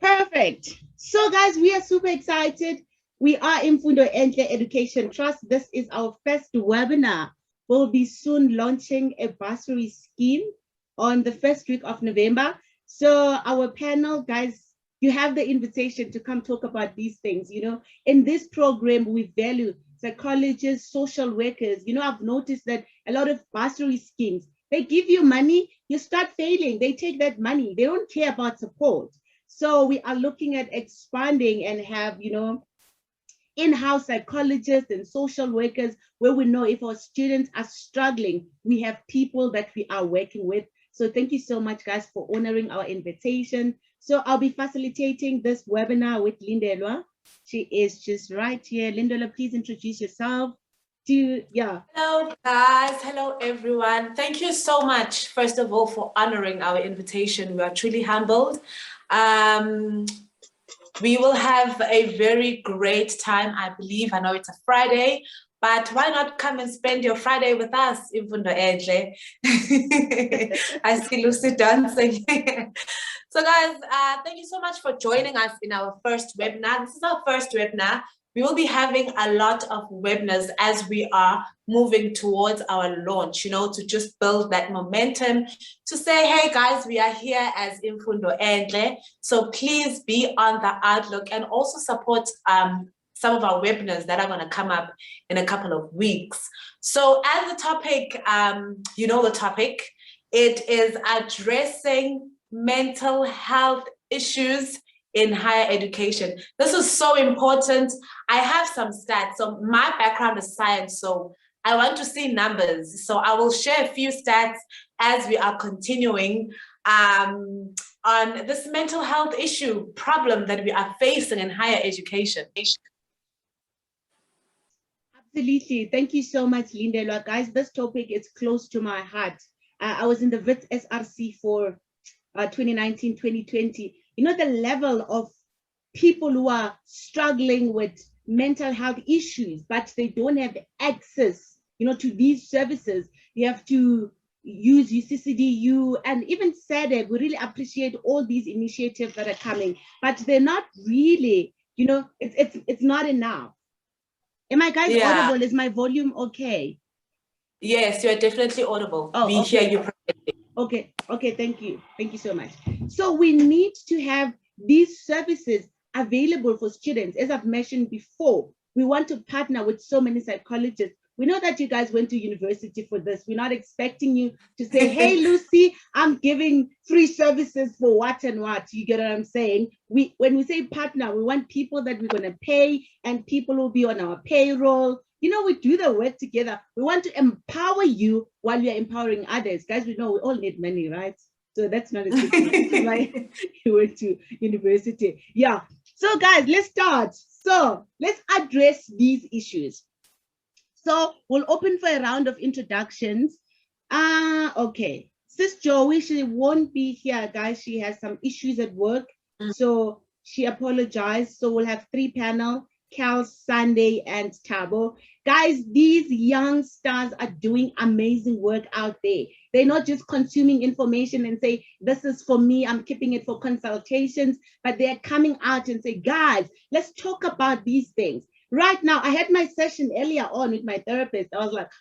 Perfect. So guys, we are super excited. We are Imfundo Enhle Education Trust. This is our first webinar. We'll be soon launching a bursary scheme on the first week of November. So our panel, guys, you have the invitation to come talk about these things. You know, in this program, we value psychologists, social workers. You know, I've noticed that a lot of bursary schemes, they give you money, you start failing, they take that money, they don't care about support. So we are looking at expanding and have, you know, in-house psychologists and social workers where we know if our students are struggling, we have people that we are working with. So thank you so much, guys, for honoring our invitation. So I'll be facilitating this webinar with Lindelwa. She is just right here. Lindelwa, please introduce yourself. Hello, guys. Hello, everyone. Thank you so much, first of all, for honoring our invitation. We are truly humbled. We will have a very great time, I believe. I know it's a Friday, but why not come and spend your Friday with us, Imfundo Enhle? I see Lucy dancing. So guys, thank you so much for joining us in our first webinar. This is our first webinar. We will be having a lot of webinars as we are moving towards our launch, you know, to just build that momentum, to say, hey guys, we are here as Imfundo Enhle. So please be on the outlook and also support some of our webinars that are going to come up in a couple of weeks. So as the topic, you know the topic, it is addressing mental health issues in higher education. This is so important. I have some stats. So my background is science, so I want to see numbers. So I will share a few stats as we are continuing on this mental health issue problem that we are facing in higher education. Absolutely. Thank you so much, Lindelwa. Guys, this topic is close to my heart. I was in the Wits SRC for 2019, 2020. You know, the level of people who are struggling with mental health issues, but they don't have access, you know, to these services. You have to use UCCDU and even SADC. We really appreciate all these initiatives that are coming, but they're not really, you know, it's not enough. Am I guys audible? Is my volume okay? Yes, you're definitely audible. Oh, we hear you perfectly. Okay, thank you so much. So we need to have these services available for students. As I've mentioned before, we want to partner with so many psychologists. We know that you guys went to university for this. We're not expecting you to say, hey, Lucy, I'm giving free services for what and what. You get what I'm saying? When we say partner, we want people that we're going to pay and people will be on our payroll. You know, we do the work together. We want to empower you while we are empowering others. Guys, we know we all need money, right? So that's not a secret. Why you went to university. Yeah. So guys, let's start. So let's address these issues. So we'll open for a round of introductions. Okay. Sis Joey, she won't be here, guys. She has some issues at work. So she apologized. So we'll have 3 panel. Cal, Sunday, and Thabo. Guys, these young stars are doing amazing work out there. They're not just consuming information and say, this is for me, I'm keeping it for consultations, but they're coming out and say, guys, let's talk about these things. Right now, I had my session earlier on with my therapist. I was like,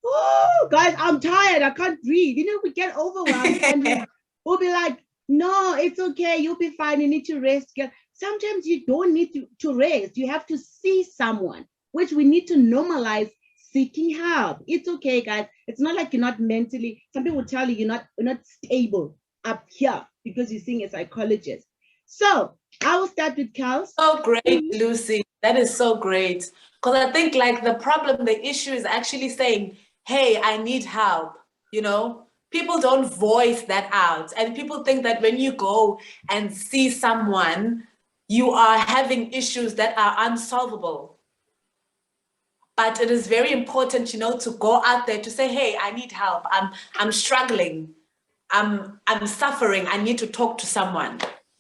oh, guys, I'm tired. I can't breathe. You know, we get overwhelmed and we'll be like, no, it's okay. You'll be fine. You need to rest. Sometimes you don't need to rest. You have to see someone, which we need to normalize seeking help. It's okay, guys. It's not like you're not mentally, some people tell you you're not stable up here because you're seeing a psychologist. So I will start with Cal. So great, Lucy. That is so great. Because I think like the problem, the issue is actually saying, hey, I need help, you know? People don't voice that out. And people think that when you go and see someone, you are having issues that are unsolvable. But it is very important, you know, to go out there to say, hey, I need help. I'm struggling. I'm suffering. I need to talk to someone.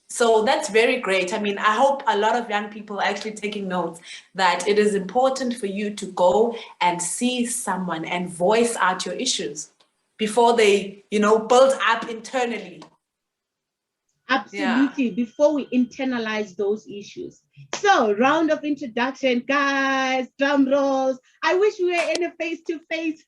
So that's very great. I mean, I hope a lot of young people are actually taking notes that it is important for you to go and see someone and voice out your issues before they, you know, build up internally. Absolutely, before we internalize those issues. So, round of introduction, guys, drum rolls. I wish we were in a face-to-face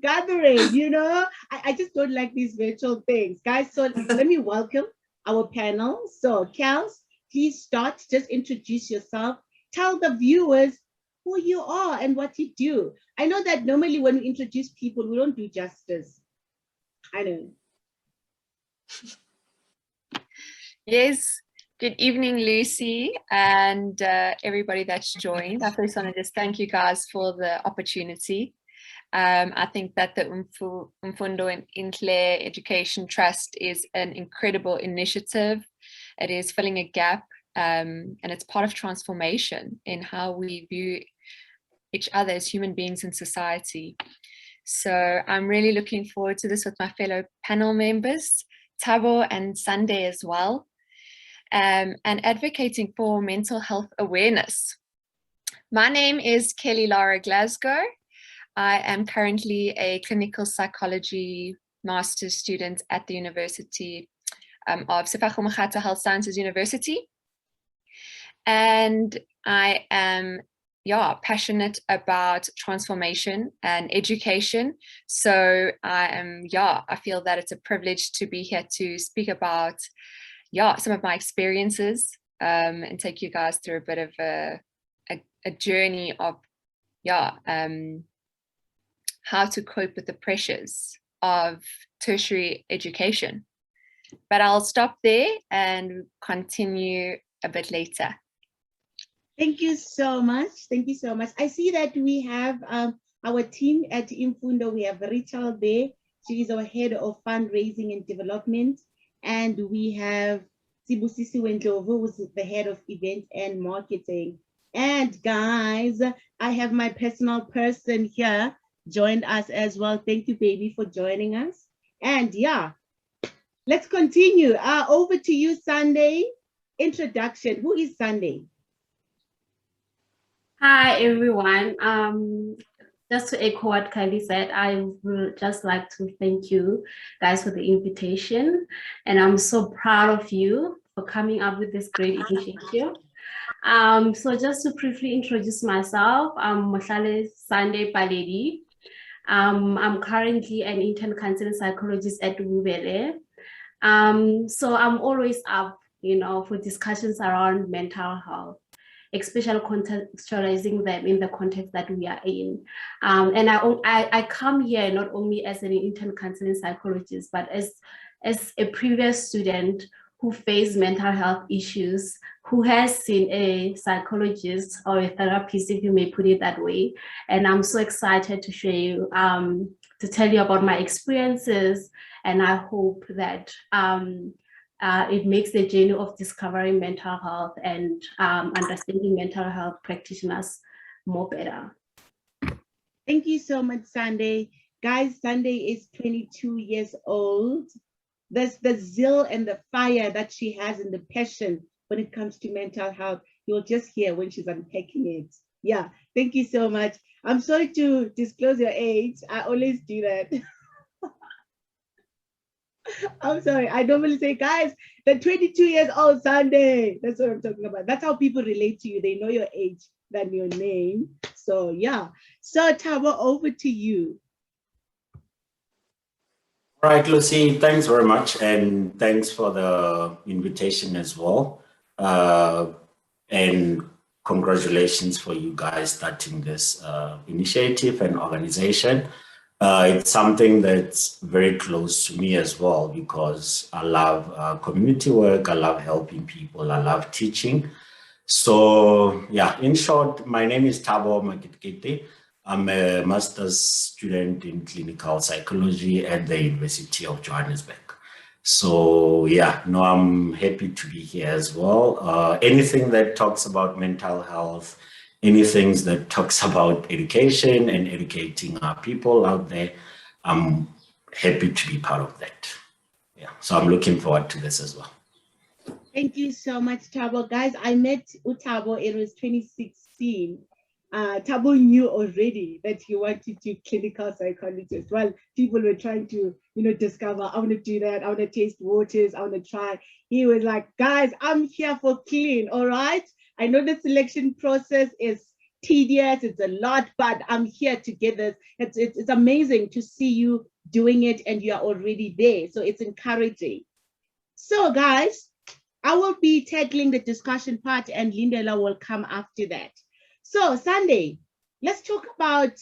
gathering, you know? I just don't like these virtual things. Guys, so let me welcome our panel. So, Kels, please start. Just introduce yourself. Tell the viewers who you are and what you do. I know that normally when we introduce people, we don't do justice. I know. Yes, good evening, Lucy, and everybody that's joined. I first want to just thank you guys for the opportunity. I think that the Imfundo Enhle Education Trust is an incredible initiative. It is filling a gap, and it's part of transformation in how we view each other as human beings in society. So I'm really looking forward to this with my fellow panel members, Thabo and Sunday as well. And advocating for mental health awareness. My name is Keleigh Glasgow. I am currently a clinical psychology master's student at the University of Health Sciences University. And I am passionate about transformation and education. So I feel that it's a privilege to be here to speak about some of my experiences and take you guys through a bit of a journey of how to cope with the pressures of tertiary education. But I'll stop there and continue a bit later. Thank you so much. Thank you so much. I see that we have our team at Imfundo. We have Rachel there. She is our head of fundraising and development. And we have Sibusisi Wendlovu, who's the head of events and marketing. And guys, I have my personal person here joined us as well. Thank you, baby, for joining us. And let's continue. Over to you, Sunday. Introduction. Who is Sunday? Hi, everyone. Just to echo what Keleigh said, I would just like to thank you guys for the invitation. And I'm so proud of you for coming up with this great initiative. So just to briefly introduce myself, I'm Mohlale Sunday Paledi. I'm currently an intern counseling psychologist at UKZN. So I'm always up, for discussions around mental health, especially contextualizing them in the context that we are in. And I come here not only as an intern counseling psychologist, but as a previous student who faced mental health issues, who has seen a psychologist or a therapist, if you may put it that way. And I'm so excited to share you, to tell you about my experiences. And I hope that it makes the journey of discovering mental health and understanding mental health practitioners more better. Thank you so much, Sunday. Guys, Sunday is 22 years old. There's the zeal and the fire that she has and the passion when it comes to mental health. You'll just hear when she's unpacking it. Yeah, thank you so much. I'm sorry to disclose your age. I always do that. I'm sorry. I normally say, guys, the 22 years old Sunday. That's what I'm talking about. That's how people relate to you. They know your age than your name. So yeah. So Thabo, over to you. All right, Lucy, thanks very much. And thanks for the invitation as well. And congratulations for you guys starting this initiative and organization. It's something that's very close to me as well, because I love community work, I love helping people, I love teaching. So yeah, in short, my name is Thabo Maketekete. I'm a master's student in clinical psychology at the University of Johannesburg. So yeah, no, I'm happy to be here as well. Anything that talks about mental health, anything that talks about education and educating our people out there, I'm happy to be part of that. Yeah, so I'm looking forward to this as well. Thank you so much, Thabo. Guys, I met Thabo, it was 2016. Thabo knew already that he wanted to clinical psychologist. Well, people were trying to, discover, I want to do that. I want to taste waters. I want to try. He was like, guys, I'm here for clean. All right. I know the selection process is tedious. It's a lot, but I'm here to get this. It's amazing to see you doing it and you are already there. So it's encouraging. So guys, I will be tackling the discussion part and Lindelwa will come after that. So Sunday, let's talk about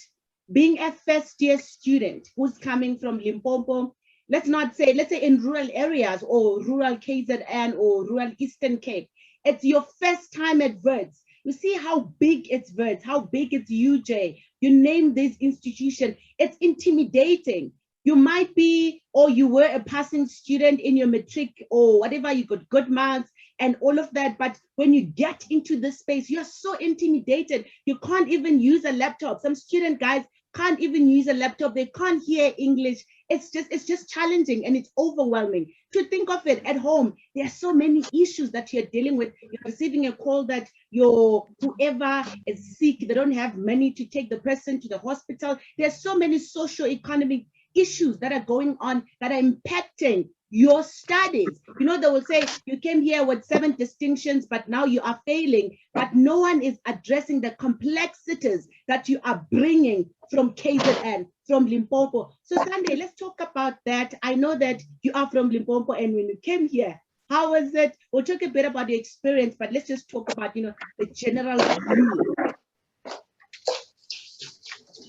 being a first-year student who's coming from Limpopo. Let's say in rural areas or rural KZN or rural Eastern Cape. It's your first time at Wits. You see how big it's Wits, how big it's UJ. You name this institution. It's intimidating. You might be, or you were a passing student in your matric or whatever, you got good marks and all of that. But when you get into this space, you're so intimidated. You can't even use a laptop. Some student guys can't even use a laptop. They can't hear English. It's just challenging and it's overwhelming. To think of it at home, there are so many issues that you're dealing with. You're receiving a call that your whoever is sick, they don't have money to take the person to the hospital. There's so many socio-economic issues that are going on that are impacting your studies. They will say you came here with 7 distinctions, but now you are failing, but no one is addressing the complexities that you are bringing from KZN, from Limpopo. So Sunday, let's talk about that. I know that you are from Limpopo and when you came here, how was it? We'll talk a bit about your experience, but let's just talk about, the general view.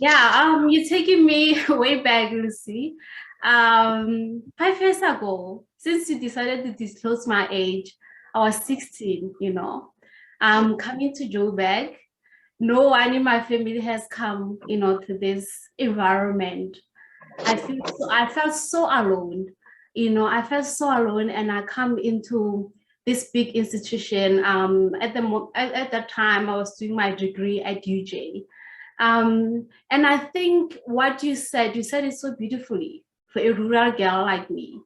Yeah, you're taking me way back, Lucy. 5 years ago, since you decided to disclose my age, I was 16, coming to Joburg. No one in my family has come, to this environment. I felt so alone, I felt so alone, and I come into this big institution. At that time, I was doing my degree at UJ. And I think what you said it so beautifully for a rural girl like me,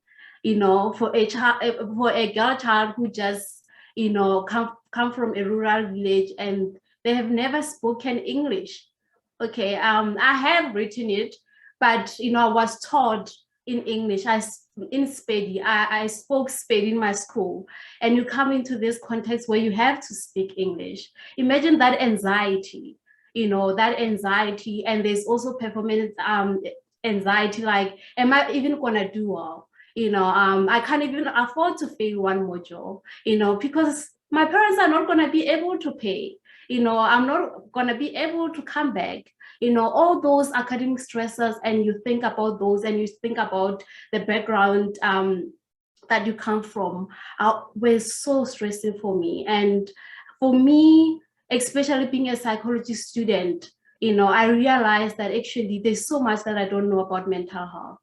for a girl child who just, come from a rural village and they have never spoken English. Okay, I have written it, but, I was taught in English. In Spedi, I spoke Spedi in my school, and you come into this context where you have to speak English. Imagine that anxiety. And there's also performance anxiety, like, am I even gonna do well? I can't even afford to fail one module, because my parents are not gonna be able to pay. I'm not gonna be able to come back. All those academic stresses, and you think about those, and you think about the background that you come from, were so stressful for me. And for me, especially being a psychology student, I realized that actually there's so much that I don't know about mental health.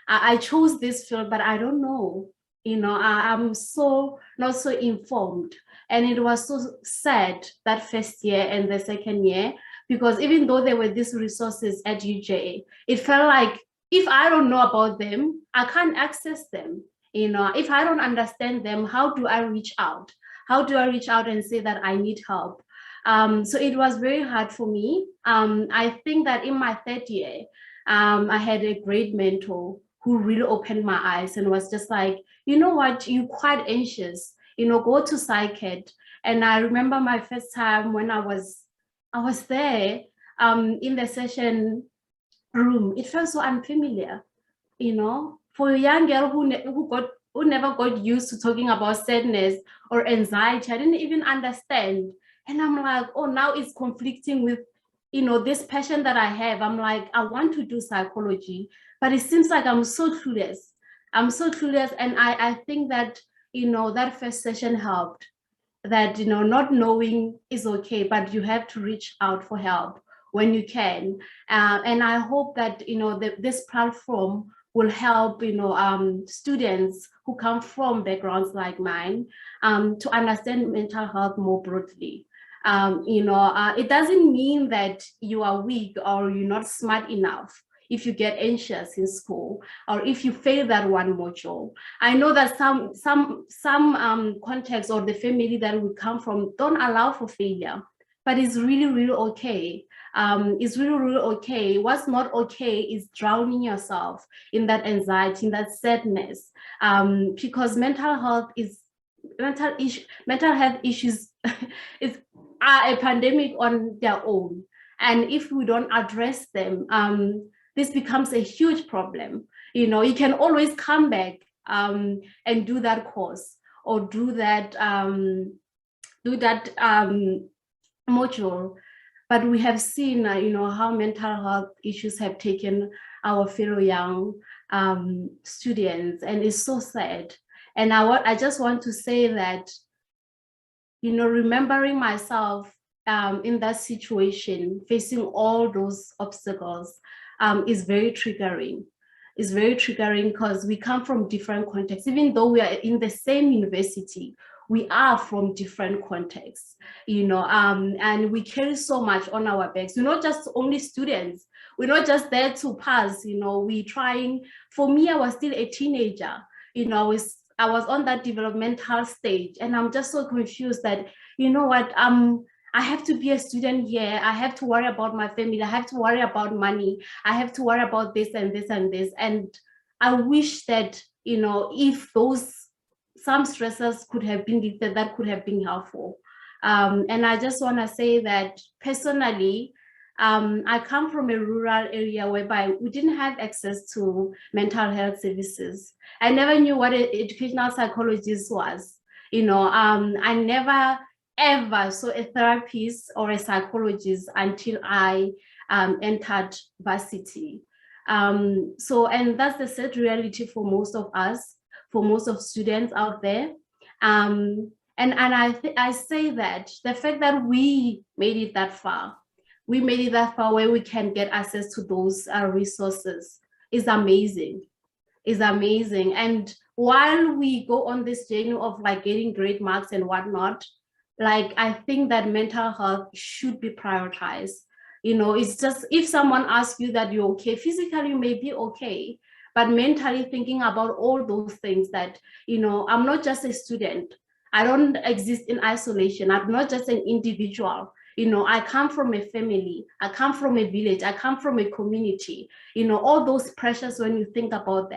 I chose this field, but I don't know. I'm so not so informed. And it was so sad that first year and the second year, because even though there were these resources at UJ, it felt like if I don't know about them, I can't access them. If I don't understand them, how do I reach out? How do I reach out and say that I need help? So it was very hard for me. I think that in my 3rd year, I had a great mentor who really opened my eyes and was just like, you know what, you're quite anxious, go to Psychologist. And I remember my first time when I was there in the session room, it felt so unfamiliar, for a young girl who never got used to talking about sadness or anxiety. I didn't even understand. And I'm like, oh, now it's conflicting with, this passion that I have. I'm like, I want to do psychology, but it seems like I'm so clueless. And I think that, that first session helped, that, not knowing is okay, but you have to reach out for help when you can. And I hope that, this platform will help, students who come from backgrounds like mine to understand mental health more broadly. It doesn't mean that you are weak or you're not smart enough if you get anxious in school or if you fail that one module. I know that some contexts or the family that we come from don't allow for failure. but it's really, really okay. It's really, really okay. What's not okay is drowning yourself in that anxiety, in that sadness, because mental health issues are a pandemic on their own. And if we don't address them, this becomes a huge problem. You know, you can always come back and do that course or do that module. But we have seen, you know, how mental health issues have taken our fellow young students, and it's so sad. And I just want to say that, you know, remembering myself in that situation, facing all those obstacles, is very triggering. It's very triggering because we come from different contexts. Even though we are in the same university, we are from different contexts, you know, and we carry so much on our backs. We're not just only students. We're not just there to pass, you know, we're trying. For me, I was still a teenager, you know, I was on that developmental stage, and I'm just so confused that, you know what, I have to be a student here. I have to worry about my family. I have to worry about money. I have to worry about this and this and this. And I wish that, you know, if some stressors could have been lifted, that could have been helpful. And I just want to say that personally, I come from a rural area whereby we didn't have access to mental health services. I never knew what an educational psychologist was. You know, I never ever saw a therapist or a psychologist until I entered varsity. So, and that's the sad reality for most of us, for most of students out there. And I say that the fact that we made it that far, where we can get access to those resources is amazing. Is amazing. And while we go on this journey of like getting great marks and whatnot, like, I think that mental health should be prioritized. You know, it's just, if someone asks you that you're okay, physically you may be okay, but mentally thinking about all those things that, you know, I'm not just a student. I don't exist in isolation. I'm not just an individual. You know, I come from a family. I come from a village. I come from a community. You know, all those pressures, when you think about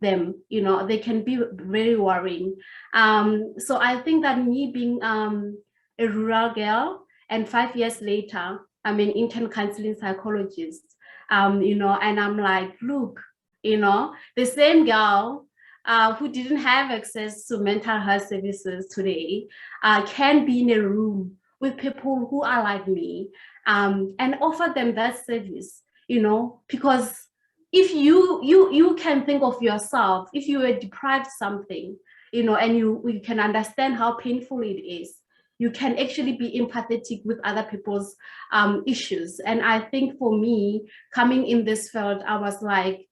them, you know, they can be very worrying. So I think that me being a rural girl, and 5 years later, I'm an intern counseling psychologist, you know, and I'm like, look, you know, the same girl who didn't have access to mental health services today can be in a room with people who are like me, and offer them that service, you know, because if you can think of yourself, if you were deprived something, you know, and you can understand how painful it is, you can actually be empathetic with other people's issues. And I think for me, coming in this field, I was like,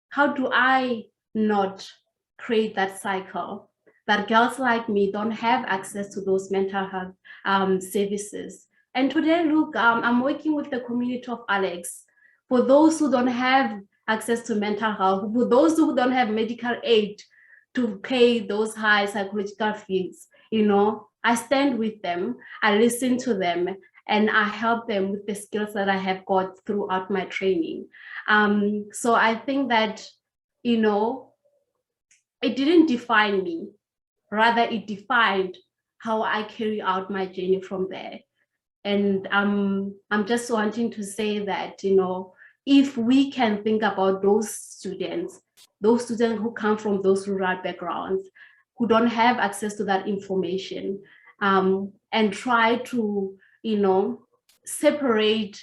how do I not create that cycle that girls like me don't have access to those mental health services? And today, look, I'm working with the community of Alex. For those who don't have access to mental health, for those who don't have medical aid to pay those high psychological fees, you know, I stand with them, I listen to them, and I help them with the skills that I have got throughout my training. So I think that, you know, it didn't define me, rather it defined how I carry out my journey from there. And I'm just wanting to say that, you know, if we can think about those students who come from those rural backgrounds, who don't have access to that information, and try to, you know, separate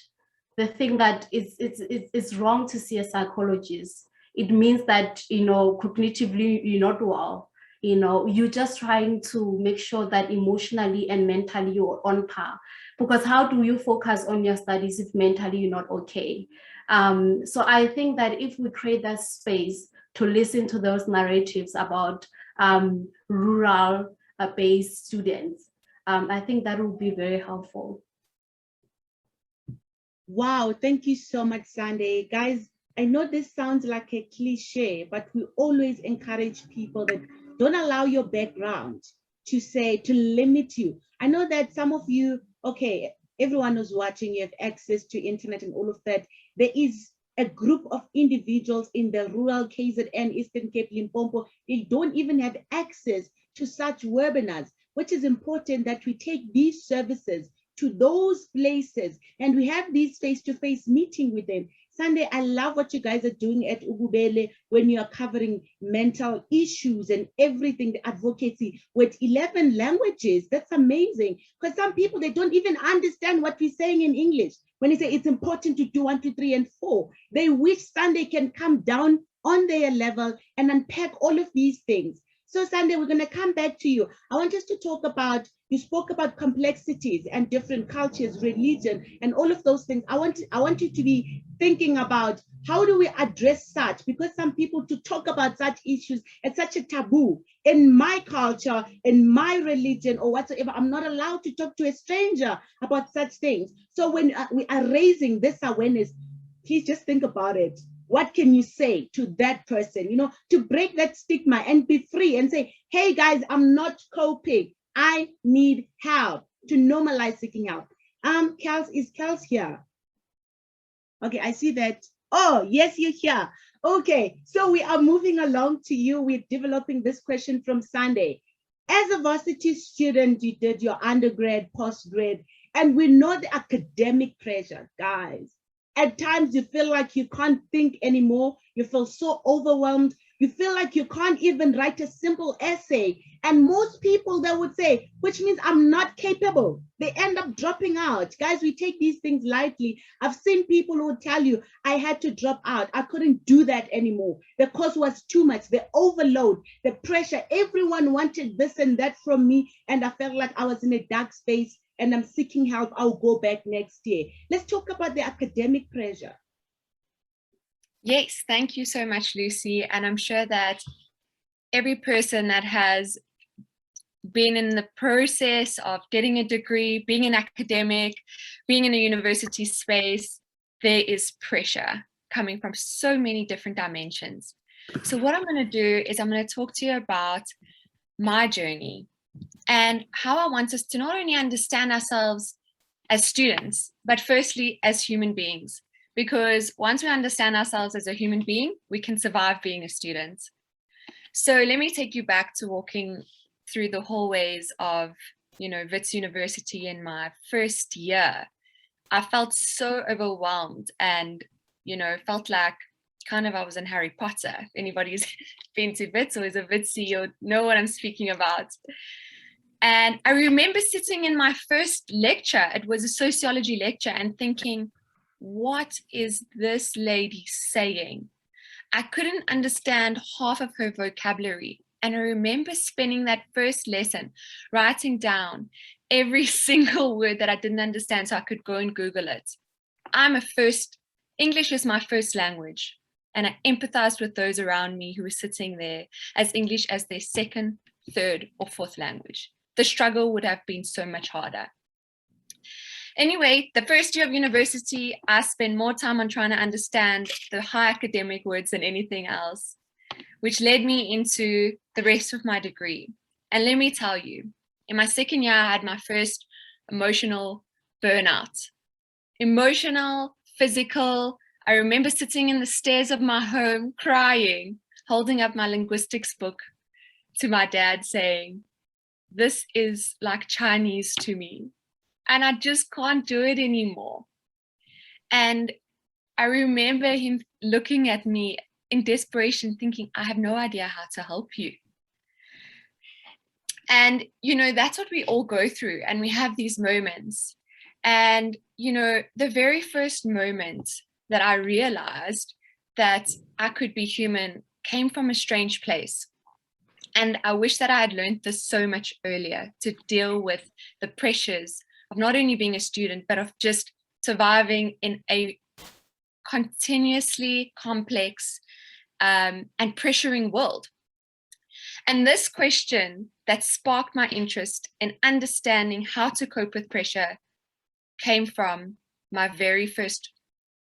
the thing that it's wrong to see a psychologist. It means that, you know, cognitively you're not well. You know, you're just trying to make sure that emotionally and mentally you're on par. Because how do you focus on your studies if mentally you're not okay? So I think that if we create that space to listen to those narratives about rural-based students, I think that would be very helpful. Wow, thank you so much, Sunday. Guys, I know this sounds like a cliche, but we always encourage people that don't allow your background to limit you. I know that some of you, okay, everyone who's watching, you have access to internet and all of that. There is a group of individuals in the rural KZN, Eastern Cape, Limpopo, they don't even have access to such webinars, which is important that we take these services to those places and we have these face-to-face meeting with them. Sunday, I love what you guys are doing at Ugubele when you are covering mental issues and everything, the advocacy with 11 languages. That's amazing. Because some people, they don't even understand what we're saying in English. When they say it's important to do 1, 2, 3, and 4, they wish Sunday can come down on their level and unpack all of these things. So Sunday, we're going to come back to you. I want us to talk about, you spoke about complexities and different cultures, religion, and all of those things. I want you to be thinking about how do we address such, because some people to talk about such issues, it's such a taboo. In my culture, in my religion or whatsoever, I'm not allowed to talk to a stranger about such things. So when we are raising this awareness, please just think about it. What can you say to that person, you know, to break that stigma and be free and say, hey guys, I'm not coping. I need help, to normalize seeking help. Is Kels here? Okay, I see that. Oh, yes, you're here. Okay, so we are moving along to you. We're developing this question from Sunday. As a varsity student, you did your undergrad, postgrad, and we know the academic pressure, guys. At times you feel like you can't think anymore. You feel so overwhelmed. You feel like you can't even write a simple essay. And most people, they would say, which means I'm not capable. They end up dropping out. Guys, we take these things lightly. I've seen people who would tell you, I had to drop out. I couldn't do that anymore. The course was too much. The overload, the pressure. Everyone wanted this and that from me. And I felt like I was in a dark space and I'm seeking help. I'll go back next year. Let's talk about the academic pressure. Yes, thank you so much, Lucy. And I'm sure that every person that has been in the process of getting a degree, being an academic, being in a university space, there is pressure coming from so many different dimensions. So what I'm going to do is I'm going to talk to you about my journey and how I want us to not only understand ourselves as students, but firstly as human beings. Because once we understand ourselves as a human being, we can survive being a student. So let me take you back to walking through the hallways of, Wits University in my first year. I felt so overwhelmed and, felt like kind of I was in Harry Potter. If anybody's been to Wits or is a Witsie, you'll know what I'm speaking about. And I remember sitting in my first lecture, it was a sociology lecture, and thinking, what is this lady saying? I couldn't understand half of her vocabulary. And I remember spending that first lesson writing down every single word that I didn't understand so I could go and Google it. English is my first language. And I empathized with those around me who were sitting there as English as their second, third, or fourth language. The struggle would have been so much harder. Anyway, the first year of university, I spent more time on trying to understand the high academic words than anything else, which led me into the rest of my degree. And let me tell you, in my second year, I had my first emotional burnout. Emotional, physical. I remember sitting in the stairs of my home, crying, holding up my linguistics book to my dad saying, this is like Chinese to me. And I just can't do it anymore. And I remember him looking at me in desperation, thinking, I have no idea how to help you. And, that's what we all go through. And we have these moments. And, the very first moment that I realized that I could be human came from a strange place. And I wish that I had learned this so much earlier, to deal with the pressures of not only being a student, but of just surviving in a continuously complex and pressuring world. And this question that sparked my interest in understanding how to cope with pressure came from my very first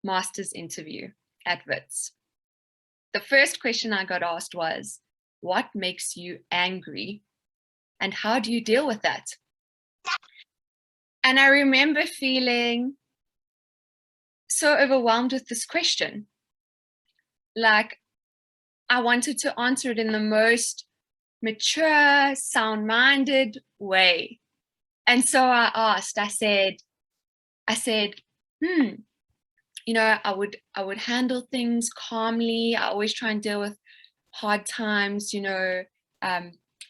master's interview at Wits. The first question I got asked was, what makes you angry and how do you deal with that? And I remember feeling so overwhelmed with this question. Like, I wanted to answer it in the most mature, sound-minded way. And so I asked, I said, you know, I would handle things calmly. I always try and deal with hard times, you know,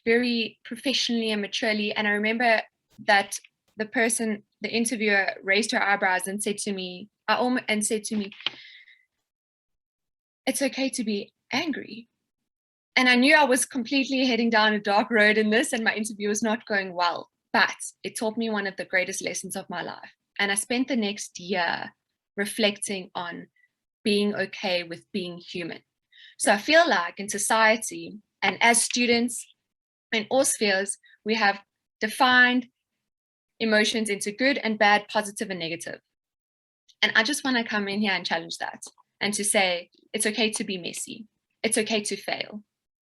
very professionally and maturely. And I remember that the interviewer raised her eyebrows and said to me, it's okay to be angry. And I knew I was completely heading down a dark road in this, and my interview was not going well. But it taught me one of the greatest lessons of my life. And I spent the next year reflecting on being okay with being human. So I feel like in society and as students in all spheres, we have defined emotions into good and bad, positive and negative. And I just want to come in here and challenge that and to say, it's okay to be messy. It's okay to fail.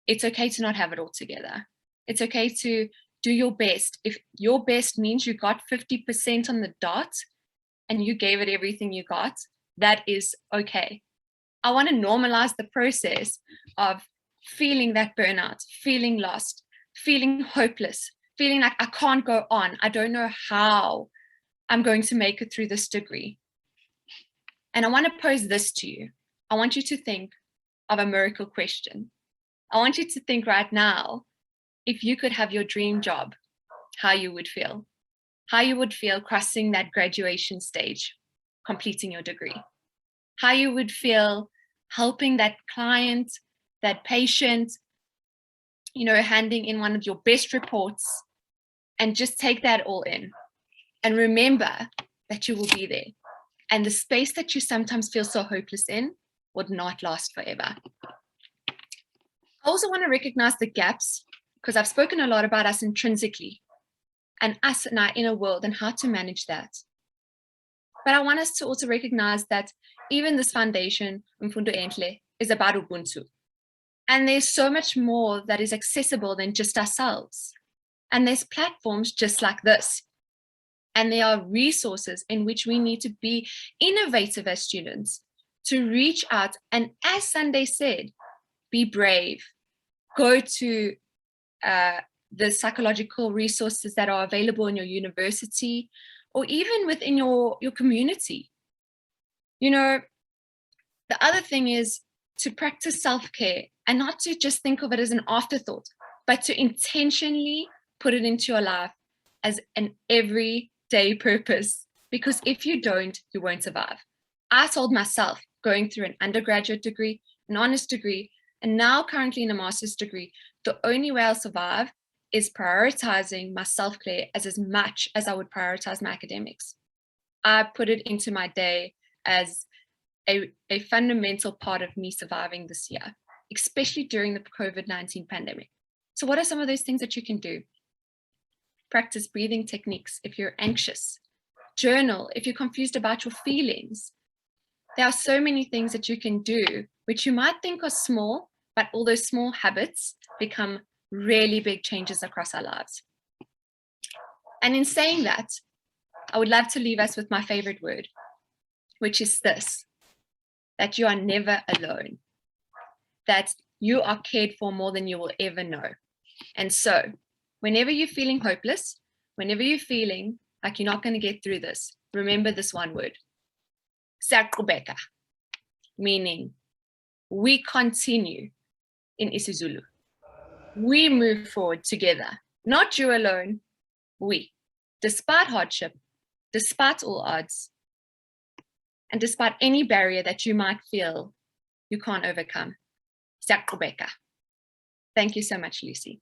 It's okay to not have it all together. It's okay to do your best. If your best means you got 50% on the dot and you gave it everything you got, that is okay. I want to normalize the process of feeling that burnout, feeling lost, feeling hopeless, feeling like I can't go on. I don't know how I'm going to make it through this degree. And I want to pose this to you. I want you to think of a miracle question. I want you to think right now, if you could have your dream job, how you would feel. How you would feel crossing that graduation stage, completing your degree. How you would feel helping that client, that patient, you know, handing in one of your best reports, and just take that all in. And remember that you will be there. And the space that you sometimes feel so hopeless in would not last forever. I also want to recognize the gaps, because I've spoken a lot about us intrinsically and us in our inner world and how to manage that. But I want us to also recognize that even this foundation, Imfundo Enhle, is about Ubuntu. And there's so much more that is accessible than just ourselves. And there's platforms just like this. And there are resources in which we need to be innovative as students, to reach out. And as Sunday said, be brave. Go to the psychological resources that are available in your university or even within your community. You know, the other thing is to practice self-care and not to just think of it as an afterthought, but to intentionally put it into your life as an everyday purpose. Because if you don't, you won't survive. I told myself, going through an undergraduate degree, an honors degree, and now currently in a master's degree, the only way I'll survive is prioritizing my self-care as much as I would prioritize my academics. I put it into my day as a fundamental part of me surviving this year, especially during the COVID-19 pandemic. So what are some of those things that you can do? Practice breathing techniques if you're anxious. Journal if you're confused about your feelings. There are so many things that you can do, which you might think are small, but all those small habits become really big changes across our lives. And in saying that, I would love to leave us with my favorite word, which is this, that you are never alone, that you are cared for more than you will ever know. And so whenever you're feeling hopeless, whenever you're feeling like you're not going to get through this, remember this one word, siyaqhubeka, meaning we continue in isiZulu. We move forward together, not you alone, we, despite hardship, despite all odds, and despite any barrier that you might feel you can't overcome. Siyaqhubeka. Thank you so much, Lucy.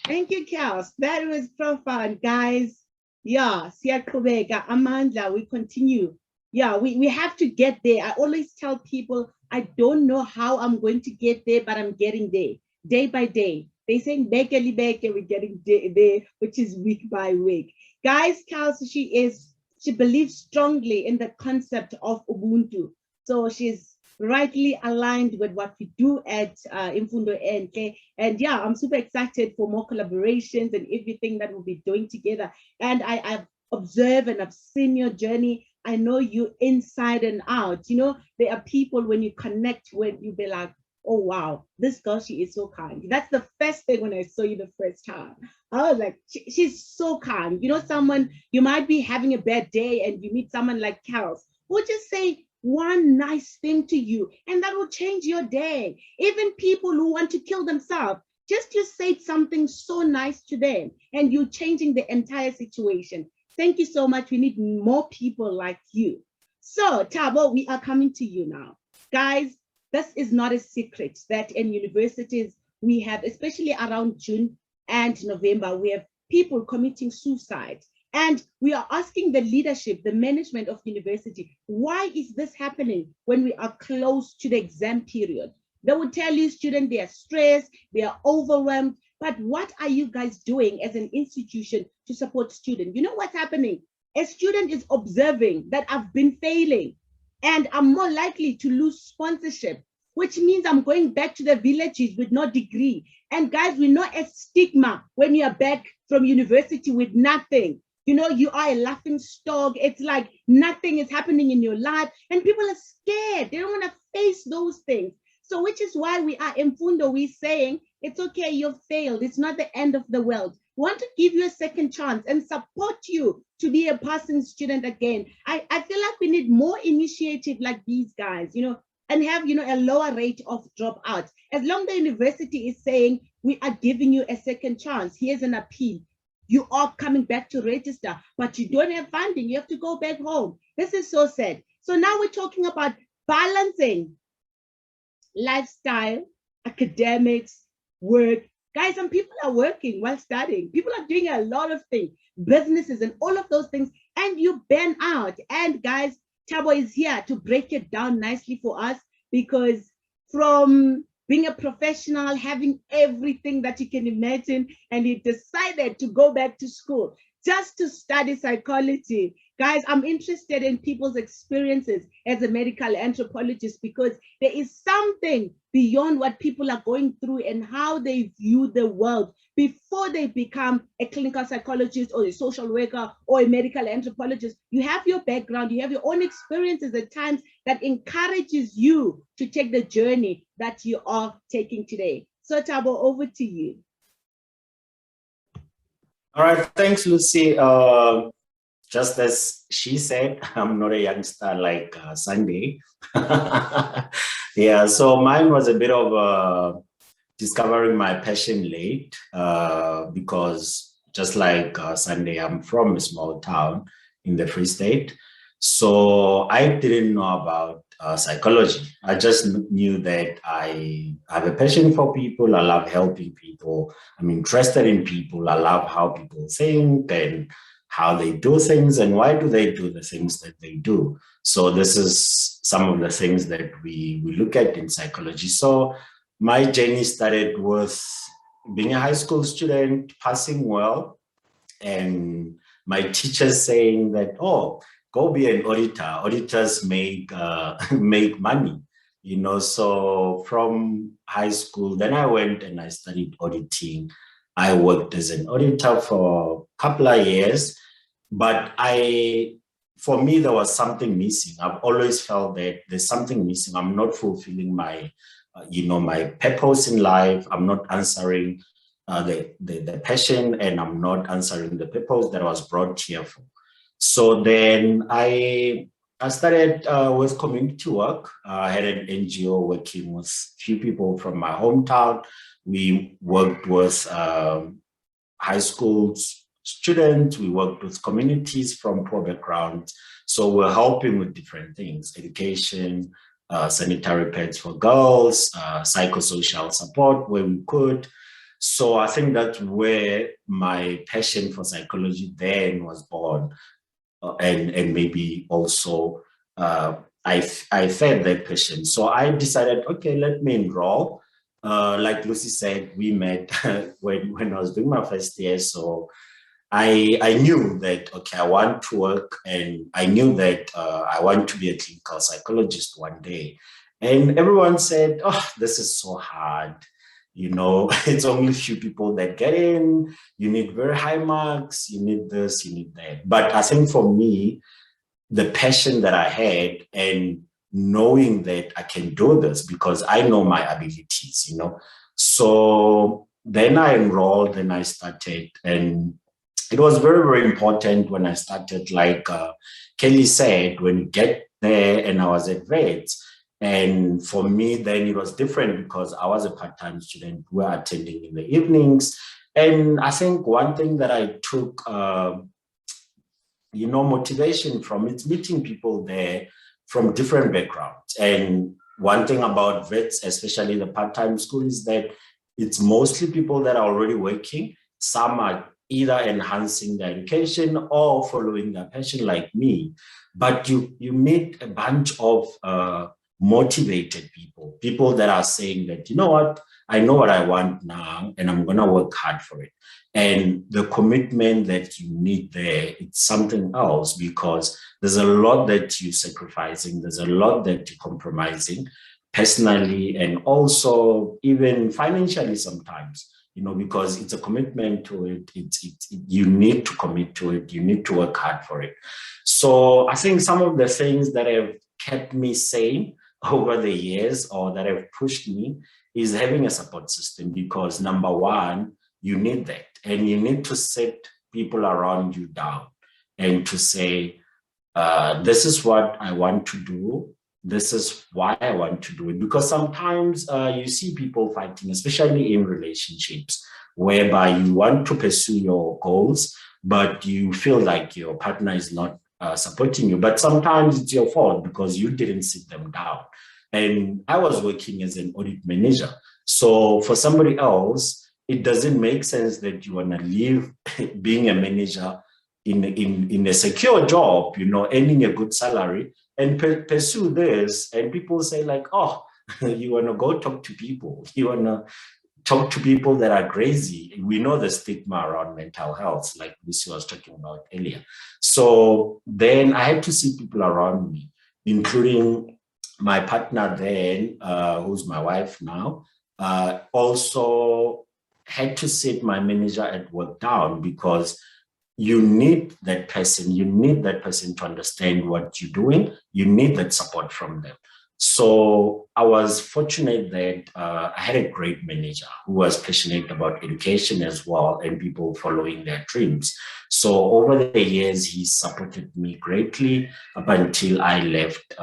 Thank you, Kels. That was profound, guys. Yeah, siyaqhubeka, amandla, we continue. Yeah, we have to get there. I always tell people, I don't know how I'm going to get there, but I'm getting there, day by day. They say, bekeli beke, we're getting there, which is week by week. Guys, Kels, she believes strongly in the concept of Ubuntu. So she's rightly aligned with what we do at Imfundo Enhle. And yeah, I'm super excited for more collaborations and everything that we'll be doing together. And I've observe and I've seen your journey. I know you inside and out. You know, there are people when you connect with, you be like, oh, wow, this girl, she is so kind. That's the first thing when I saw you the first time. I was like, she's so kind. You know, someone, you might be having a bad day and you meet someone like Carol, who just say one nice thing to you and that will change your day. Even people who want to kill themselves, just you say something so nice to them and you're changing the entire situation. Thank you so much. We need more people like you. So Thabo, we are coming to you now. Guys, this is not a secret that in universities we have, especially around June and November, we have people committing suicide. And we are asking the leadership, the management of university, why is this happening when we are close to the exam period? They will tell you students, they are stressed, they are overwhelmed, but what are you guys doing as an institution to support students? You know what's happening? A student is observing that I've been failing and I'm more likely to lose sponsorship, which means I'm going back to the villages with no degree. And guys, we know a stigma when you're back from university with nothing. You know, you are a laughing stock. It's like nothing is happening in your life and people are scared. They don't want to face those things. So which is why we are Imfundo, we're saying, it's okay, you've failed. It's not the end of the world. We want to give you a second chance and support you to be a passing student again. I feel like we need more initiative like these guys, you know, and have, you know, a lower rate of dropout. As long as the university is saying, we are giving you a second chance, here's an appeal. You are coming back to register, but you don't have funding. You have to go back home. This is so sad. So now we're talking about balancing lifestyle, academics, work. Guys, some people are working while studying. People are doing a lot of things, businesses and all of those things, and you burn out. And guys, Thabo is here to break it down nicely for us, because from being a professional, having everything that you can imagine, and he decided to go back to school just to study psychology. Guys, I'm interested in people's experiences as a medical anthropologist, because there is something beyond what people are going through and how they view the world before they become a clinical psychologist or a social worker or a medical anthropologist. You have your background, you have your own experiences at times that encourages you to take the journey that you are taking today. So Thabo, over to you. All right, thanks, Lucy. Just as she said, I'm not a youngster like Sunday. Yeah, so mine was a bit of discovering my passion late, because just like Sunday, I'm from a small town in the Free State. So I didn't know about psychology. I just knew that I have a passion for people. I love helping people. I'm interested in people. I love how people think and how they do things and why do they do the things that they do. So this is some of the things that we look at in psychology. So my journey started with being a high school student, passing well, and my teachers saying that, oh, go be an auditor. Auditors make make money, you know. So from high school, then I went and I studied auditing. I worked as an auditor for a couple of years, but for me, there was something missing. I've always felt that there's something missing. I'm not fulfilling my, my purpose in life. I'm not answering the passion, and I'm not answering the purpose that I was brought here for. So then I started with community work. I had an NGO working with a few people from my hometown. We worked with high school students. We worked with communities from poor backgrounds. So we're helping with different things: education, sanitary pads for girls, psychosocial support where we could. So I think that's where my passion for psychology then was born. And maybe also I fed that passion. So I decided, okay, let me enroll. Like Lucy said, we met when I was doing my first year. So I knew that, okay, I want to work, and I knew that I want to be a clinical psychologist one day. And everyone said, oh, this is so hard. You know, it's only few people that get in. You need very high marks. You need this, you need that. But I think for me, the passion that I had and knowing that I can do this because I know my abilities, you know. So then I enrolled and I started, and it was very, very important when I started, like Keleigh said, when you get there, and I was at Wits. And for me, then it was different because I was a part-time student. We were attending in the evenings. And I think one thing that I took, you know, motivation from, it's meeting people there from different backgrounds. And one thing about Wits, especially the part-time school, is that it's mostly people that are already working. Some are either enhancing their education or following their passion like me. But you meet a bunch of motivated people that are saying that, you know what, I know what I want now and I'm going to work hard for it. And the commitment that you need there, it's something else, because there's a lot that you're sacrificing. There's a lot that you're compromising personally and also even financially sometimes, you know, because it's a commitment to it. You need to commit to it. You need to work hard for it. So I think some of the things that have kept me sane over the years, or that have pushed me, is having a support system, because number one, you need that, and you need to sit people around you down and to say, this is what I want to do. This is why I want to do it. Because sometimes you see people fighting, especially in relationships, whereby you want to pursue your goals, but you feel like your partner is not supporting you. But sometimes it's your fault because you didn't sit them down. And I was working as an audit manager. So for somebody else, it doesn't make sense that you want to leave being a manager in a secure job, you know, earning a good salary, and pursue this. And people say like, oh, you want to go talk to people. You want to talk to people that are crazy. We know the stigma around mental health, like Lucy was talking about earlier. So then I had to see people around me, including my partner then, who's my wife now, also had to sit my manager at work down, because you need that person. You need that person to understand what you're doing. You need that support from them. So I was fortunate that I had a great manager who was passionate about education as well, and people following their dreams. So over the years, he supported me greatly up until I left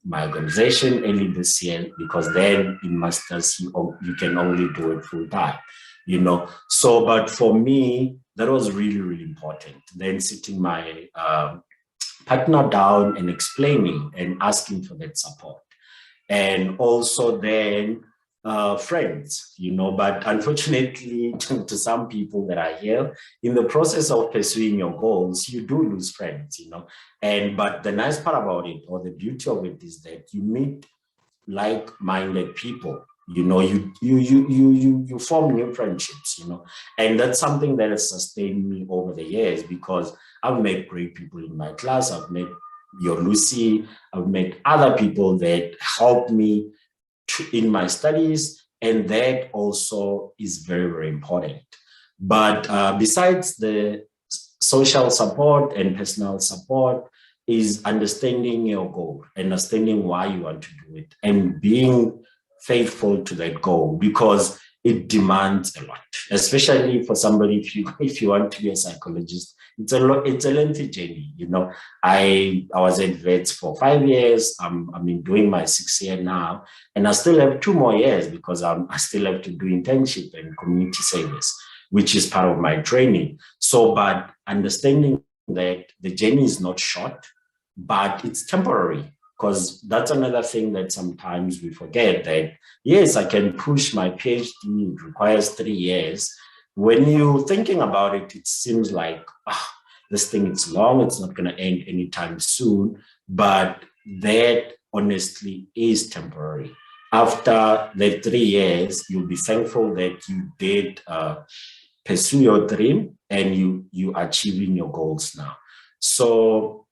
my organization early this year, because then in masters, you can only do it full time, you know. So, but for me, that was really, really important. Then sitting my partner down and explaining and asking for that support. And also then friends, you know, but unfortunately to some people that are here, in the process of pursuing your goals, you do lose friends, you know. But the nice part about it, or the beauty of it, is that you meet like-minded people. You know, you form new friendships, you know, and that's something that has sustained me over the years, because I've met great people in my class. I've met your Lucy, I've met other people that helped me in my studies, and that also is very, very important. But besides the social support and personal support, is understanding your goal, understanding why you want to do it, and being faithful to that goal, because it demands a lot, especially for somebody, if you want to be a psychologist. It's a lengthy journey, you know. I was at Wits for 5 years. I'm doing my 6th year now, and I still have 2 more years, because I still have to do internship and community service, which is part of my training. So, but understanding that the journey is not short, but it's temporary, because that's another thing that sometimes we forget, that yes, I can push my PhD, it requires 3 years. When you're thinking about it, it seems like, this thing is long, it's not going to end anytime soon. But that honestly is temporary. After the 3 years, you'll be thankful that you did pursue your dream, and you achieving your goals now. So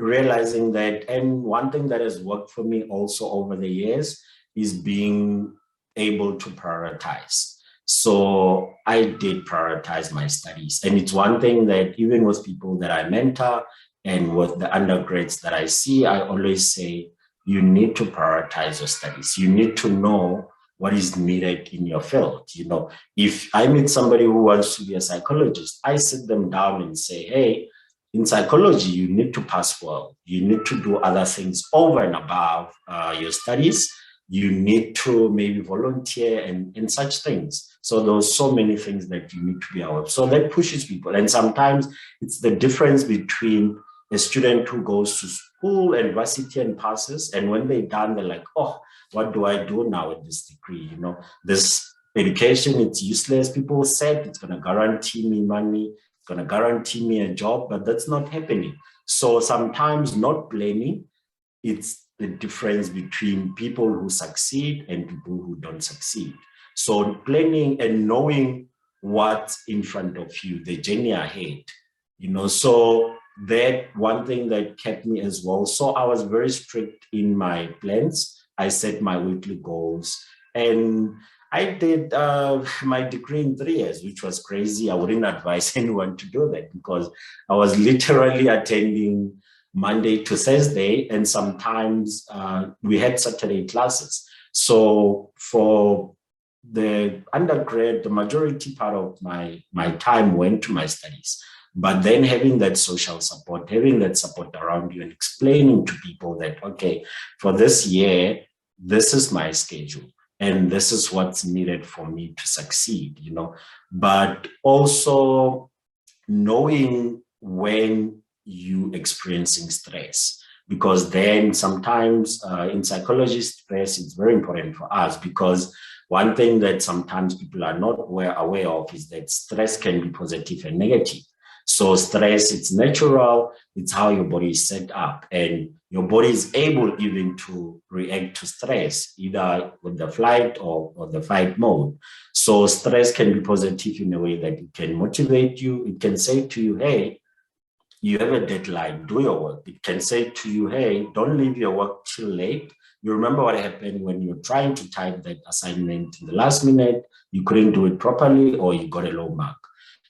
realizing that, and one thing that has worked for me also over the years is being able to prioritize. So I did prioritize my studies. And it's one thing that even with people that I mentor and with the undergrads that I see, I always say, you need to prioritize your studies. You need to know what is needed in your field. You know, if I meet somebody who wants to be a psychologist, I sit them down and say, hey, in psychology, you need to pass well. You need to do other things over and above your studies. You need to maybe volunteer and such things. So there's so many things that you need to be aware of. So that pushes people. And sometimes it's the difference between a student who goes to school and varsity and passes, and when they're done, they're like, oh, what do I do now with this degree? You know, this education, it's useless. People said it's going to guarantee me money, it's going to guarantee me a job, but that's not happening. So sometimes not blaming, it's the difference between people who succeed and people who don't succeed. So planning and knowing what's in front of you, the journey ahead, you know, so that one thing that kept me as well. So I was very strict in my plans. I set my weekly goals, and I did my degree in 3 years, which was crazy. I wouldn't advise anyone to do that because I was literally attending Monday to Thursday, and sometimes we had Saturday classes. So for the undergrad, the majority part of my time went to my studies. But then having that social support, having that support around you and explaining to people that, okay, for this year, this is my schedule and this is what's needed for me to succeed, you know, but also knowing when you experiencing stress, because then sometimes in psychology, stress is very important for us, because one thing that sometimes people are not aware of is that stress can be positive and negative. So stress, it's natural, it's how your body is set up, and your body is able even to react to stress, either with the flight or the fight mode. So stress can be positive in a way that it can motivate you. It can say to you, hey, you have a deadline, do your work. It can say to you, hey, don't leave your work till late. You remember what happened when you're trying to type that assignment in the last minute, you couldn't do it properly, or you got a low mark.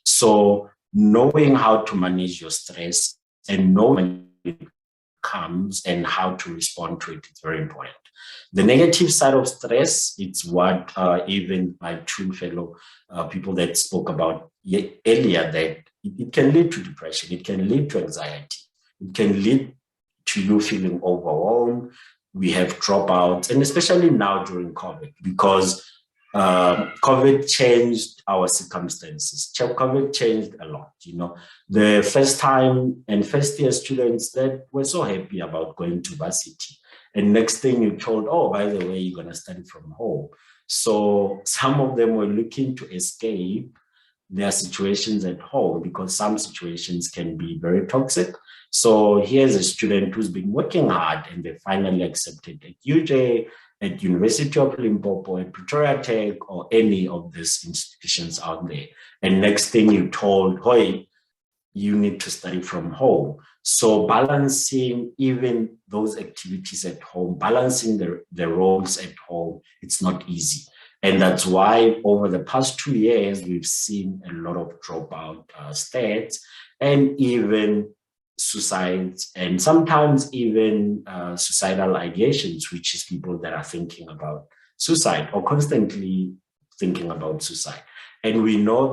So knowing how to manage your stress and knowing when it comes and how to respond to it is very important. The negative side of stress, it's what even my two fellow people that spoke about earlier, that it can lead to depression, it can lead to anxiety, it can lead to you feeling overwhelmed. We have dropouts, and especially now during COVID, because COVID changed our circumstances. COVID changed a lot, you know. The first time and first year students that were so happy about going to varsity, and next thing you're told, oh, by the way, you're going to study from home. So some of them were looking to escape their situations at home, because some situations can be very toxic. So here's a student who's been working hard and they finally accepted at UJ, at University of Limpopo, at Pretoria Tech, or any of these institutions out there. And next thing you're told, hey, you need to study from home. So balancing even those activities at home, balancing the roles at home, it's not easy. And that's why over the past 2 years, we've seen a lot of dropout stats, and even suicides, and sometimes even suicidal ideations, which is people that are thinking about suicide or constantly thinking about suicide. And we know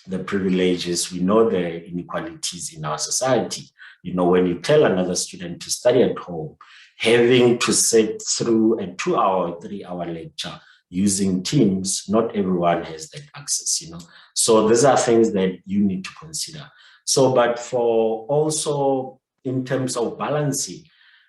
the privileges, we know the inequalities in our society. You know, when you tell another student to study at home, having to sit through a 2-hour, 3-hour lecture using Teams, not everyone has that access, you know. So these are things that you need to consider. So, but for also in terms of balancing,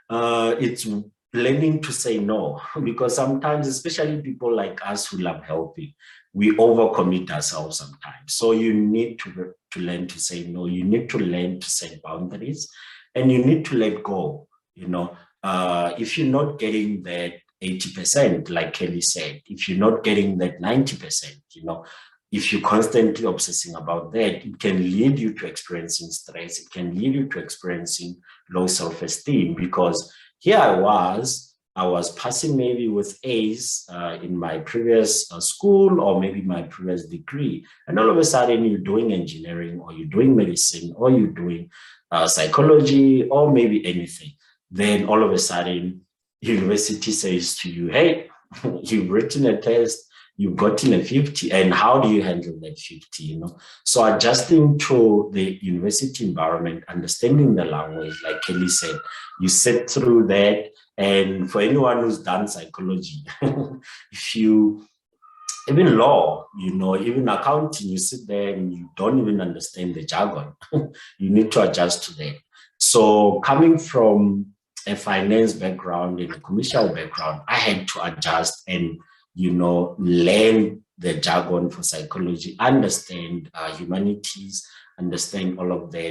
it's learning to say no, because sometimes, especially people like us who love helping, we overcommit ourselves sometimes. So you need to learn to say no. You need to learn to set boundaries, and you need to let go. You know, if you're not getting that 80%, like Keleigh said, if you're not getting that 90%, you know, if you're constantly obsessing about that, it can lead you to experiencing stress. It can lead you to experiencing low self-esteem, because here I was I was passing maybe with A's in my previous school or maybe my previous degree. And all of a sudden you're doing engineering or you're doing medicine or you're doing psychology or maybe anything. Then all of a sudden, university says to you, hey, you've written a test, you've gotten a 50, and how do you handle that 50, you know? So adjusting to the university environment, understanding the language, like Keleigh said, you sit through that. And for anyone who's done psychology, if you, even law, you know, even accounting, you sit there and you don't even understand the jargon. You need to adjust to that. So coming from a finance background and a commercial background, I had to adjust and, you know, learn the jargon for psychology, understand humanities, understand all of that.